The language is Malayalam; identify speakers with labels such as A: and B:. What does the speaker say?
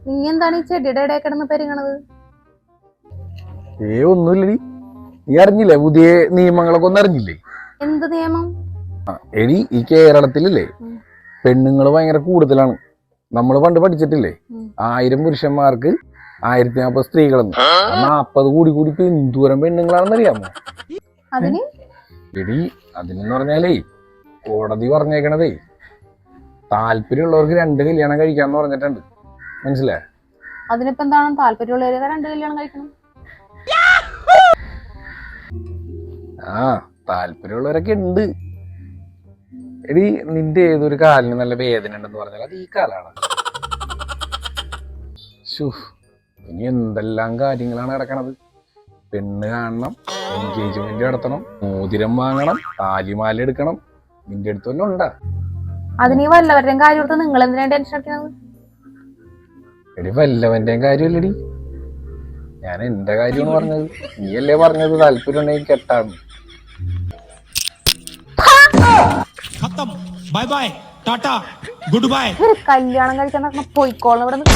A: നീ എന്താണ് ഈ ചെടിയുടെ ഇടയിൽ കിടന്ന് പെരുങ്ങണത്?
B: ഒന്നുമില്ലടി. നീ അറിഞ്ഞില്ലേ പുതിയ നിയമങ്ങളൊക്കെ ഒന്നും അറിഞ്ഞില്ലേ?
A: എന്ത് നിയമം?
B: എടി ഈ കേരളത്തിലല്ലേ പെണ്ണുങ്ങൾ ഭയങ്കര കൂടുതലാണ്. നമ്മൾ പണ്ട് പഠിച്ചിട്ടില്ലേ 1000 പുരുഷന്മാർക്ക് 1040 സ്ത്രീകളെന്ന്. 40 കൂടി കൂടി എന്തോരം പെണ്ണുങ്ങളാണെന്ന് അറിയാമോ?
A: അതിന്
B: എടി അതിനെന്ന് പറഞ്ഞാലേ കോടതി പറഞ്ഞേക്കണതേ താല്പര്യമുള്ളവർക്ക് 2 കല്യാണം കഴിക്കാന്ന് പറഞ്ഞിട്ടുണ്ട്. മനസ്സിലായ?
A: അതിനിപ്പോ എന്താണ്? താല്പര്യമുള്ളവരെ 2 കല്യാണം കഴിക്കണം.
B: താല്പര്യമുള്ളവരൊക്കെ ഉണ്ട്. എടി നിന്റെ ഏതൊരു കാലിന് നല്ല വേദന ഉണ്ടെന്ന് പറഞ്ഞാൽ അത് ഈ കാലാണ്. ഇനി എന്തെല്ലാം കാര്യങ്ങളാണ് കിടക്കണത്. പെണ്ണ് കാണണം, എൻഗേജ്മെന്റ് നടത്തണം, മോതിരം വാങ്ങണം, താലിമാല എടുക്കണം. നിന്റെ അടുത്ത് വല്ലതും ഉണ്ടാ?
A: അതിന് ഈ വല്ലവരുടെയും കാര്യം എടുത്ത് നിങ്ങൾ എന്തിനാണ് ടെൻഷൻ അടിക്കുന്നത്?
B: എടി വല്ലവന്റെയും കാര്യമല്ലടി, ഞാൻ എന്റെ കാര്യമാണ് പറഞ്ഞത്. നീയല്ലേ പറഞ്ഞത് താല്പര്യം ഉണ്ടെങ്കിൽ കെട്ടാണ്.
C: Bye bye tata goodbye.
A: കല്യാണം കഴിക്കാൻ പോയിക്കോളണം ഇവിടെ.